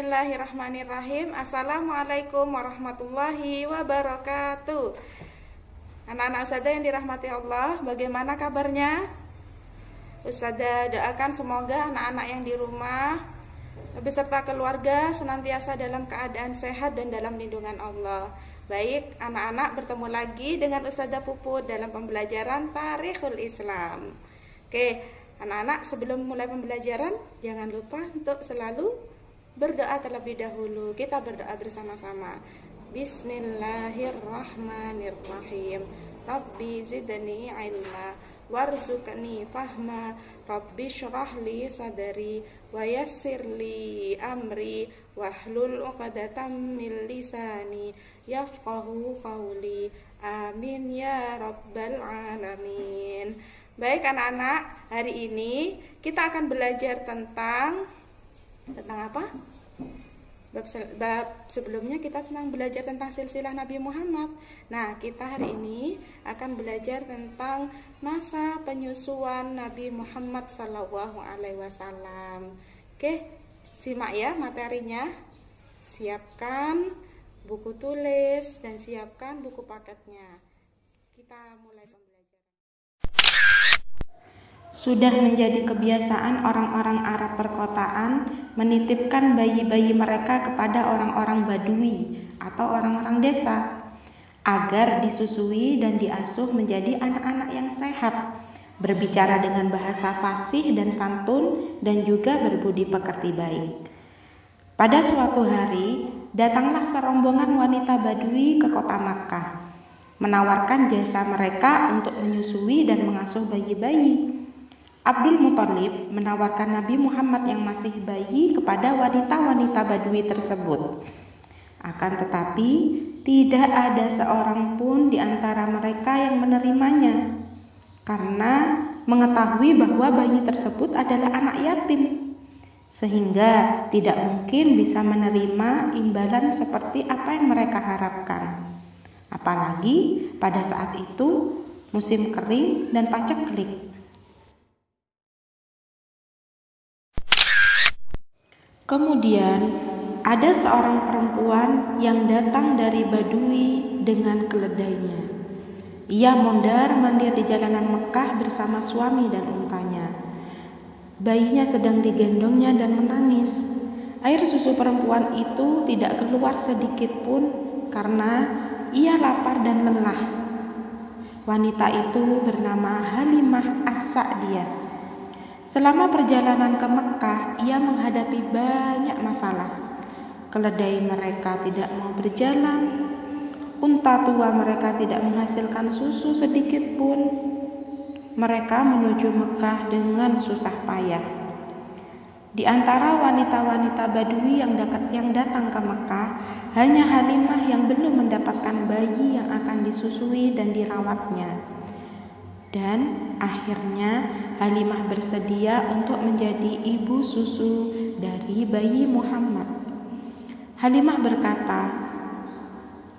Bismillahirrahmanirrahim. Assalamualaikum warahmatullahi wabarakatuh. Anak-anak Ustazah yang dirahmati Allah, bagaimana kabarnya? Ustazah doakan semoga anak-anak yang di rumah beserta keluarga senantiasa dalam keadaan sehat dan dalam lindungan Allah. Baik, anak-anak, bertemu lagi dengan Ustazah Puput dalam pembelajaran Tarikhul Islam. Oke, anak-anak, sebelum mulai pembelajaran jangan lupa untuk selalu berdoa terlebih dahulu. Kita berdoa bersama-sama. Bismillahirrahmanirrahim. Rabbi zidni ilma warzuqni fahma. Rabbi syrah li sadri wa yassir li amri wahlul 'uqdatam min lisani yafqahu qawli. Amin ya rabbal alamin. Baik anak-anak, hari ini kita akan belajar tentang apa? Bab sebelumnya kita belajar tentang silsilah Nabi Muhammad. Nah, kita hari ini akan belajar tentang masa penyusuan Nabi Muhammad SAW. Oke, simak ya materinya. Siapkan buku tulis dan siapkan buku paketnya. Kita mulai pembelajaran. Sudah menjadi kebiasaan orang-orang Arab perkotaan menitipkan bayi-bayi mereka kepada orang-orang Badui atau orang-orang desa agar disusui dan diasuh menjadi anak-anak yang sehat, berbicara dengan bahasa fasih dan santun, dan juga berbudi pekerti baik. Pada suatu hari, datanglah serombongan wanita Badui ke kota Makkah, menawarkan jasa mereka untuk menyusui dan mengasuh bayi-bayi. Abdul Muthalib menawarkan Nabi Muhammad yang masih bayi kepada wanita-wanita Badui tersebut. Akan tetapi, tidak ada seorang pun di antara mereka yang menerimanya, karena mengetahui bahwa bayi tersebut adalah anak yatim, sehingga tidak mungkin bisa menerima imbalan seperti apa yang mereka harapkan. Apalagi pada saat itu musim kering dan paceklik. Kemudian ada seorang perempuan yang datang dari Badui dengan keledainya. Ia mondar-mandir di jalanan Mekah bersama suami dan untanya. Bayinya sedang digendongnya dan menangis. Air susu perempuan itu tidak keluar sedikit pun karena ia lapar dan lelah. Wanita itu bernama Halimah As-Sa'diyah. Selama perjalanan ke Mekah, ia menghadapi banyak masalah. Keledai mereka tidak mau berjalan, unta tua mereka tidak menghasilkan susu sedikit pun. Mereka menuju Mekah dengan susah payah. Di antara wanita-wanita Badui yang datang ke Mekah, hanya Halimah yang belum mendapatkan bayi yang akan disusui dan dirawatnya. Dan akhirnya Halimah bersedia untuk menjadi ibu susu dari bayi Muhammad. Halimah berkata,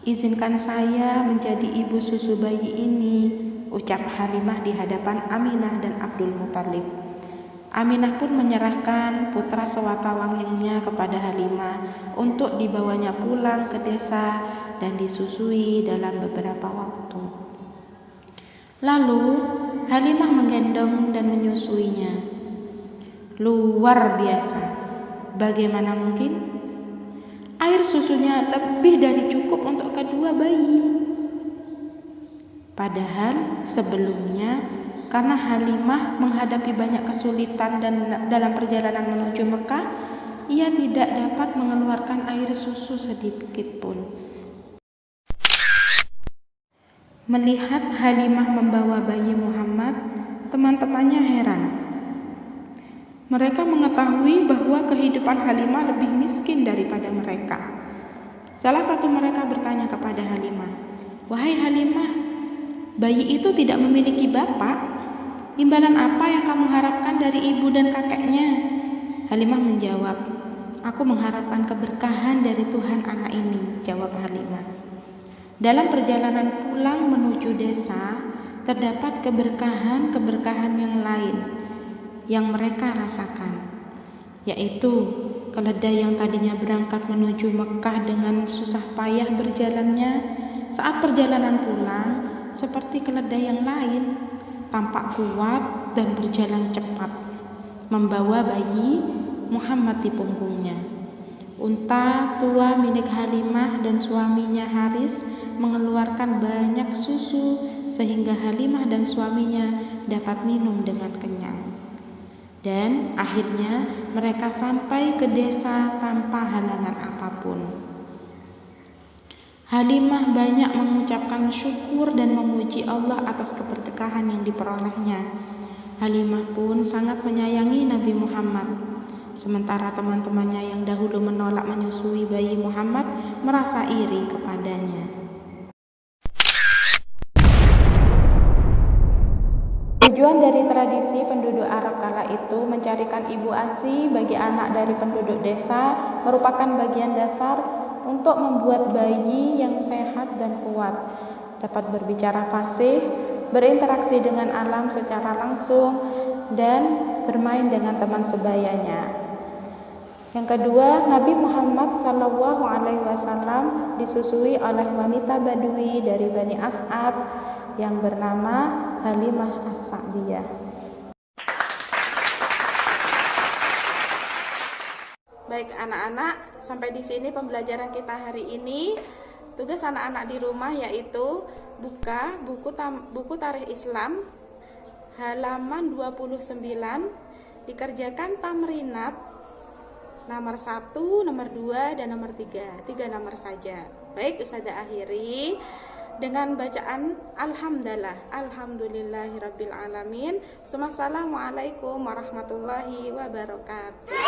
"Izinkan saya menjadi ibu susu bayi ini," ucap Halimah di hadapan Aminah dan Abdul Muthalib. Aminah pun menyerahkan putra sewatawangnya kepada Halimah untuk dibawanya pulang ke desa dan disusui dalam beberapa waktu. Lalu Halimah menggendong dan menyusuinya. Luar biasa. Bagaimana mungkin? Air susunya lebih dari cukup untuk kedua bayi. Padahal sebelumnya, karena Halimah menghadapi banyak kesulitan dan dalam perjalanan menuju Mekah, ia tidak dapat mengeluarkan air susu sedikit pun. Melihat Halimah membawa bayi Muhammad, teman-temannya heran. Mereka mengetahui bahwa kehidupan Halimah lebih miskin daripada mereka. Salah satu mereka bertanya kepada Halimah, "Wahai Halimah, bayi itu tidak memiliki bapak. Imbalan apa yang kamu harapkan dari ibu dan kakeknya?" Halimah menjawab, "Aku mengharapkan keberkahan dari Tuhan anak ini," jawab Halimah. Dalam perjalanan pulang menuju desa, terdapat keberkahan-keberkahan yang lain yang mereka rasakan, yaitu Keledai yang tadinya berangkat menuju Mekah dengan susah payah berjalannya, saat perjalanan pulang seperti keledai yang lain, tampak kuat dan berjalan cepat, membawa bayi Muhammad di punggungnya. Unta tua milik Halimah dan suaminya Haris mengeluarkan banyak susu sehingga Halimah dan suaminya dapat minum dengan kenyang. Dan akhirnya mereka sampai ke desa tanpa halangan apapun. Halimah banyak mengucapkan syukur dan memuji Allah atas keberkahan yang diperolehnya. Halimah pun sangat menyayangi Nabi Muhammad. Sementara teman-temannya yang dahulu menolak menyusui bayi Muhammad merasa iri kepadanya. Tujuan dari tradisi penduduk Arab kala itu mencarikan ibu ASI bagi anak dari penduduk desa merupakan bagian dasar untuk membuat bayi yang sehat dan kuat, dapat berbicara fasih, berinteraksi dengan alam secara langsung, dan bermain dengan teman sebayanya. Yang kedua, Nabi Muhammad SAW disusui oleh wanita Badui dari Bani As'ab yang bernama Halimah As-Sa'diyah. Baik anak-anak, sampai di sini pembelajaran kita hari ini. Tugas anak-anak di rumah yaitu buka buku Tarikh Islam halaman 29, dikerjakan tamrinat nomor 1, nomor 2, dan nomor 3. 3 nomor saja. Baik, Ustazah akhiri dengan bacaan Alhamdulillahirabbil alamin. Assalamualaikum warahmatullahi wabarakatuh.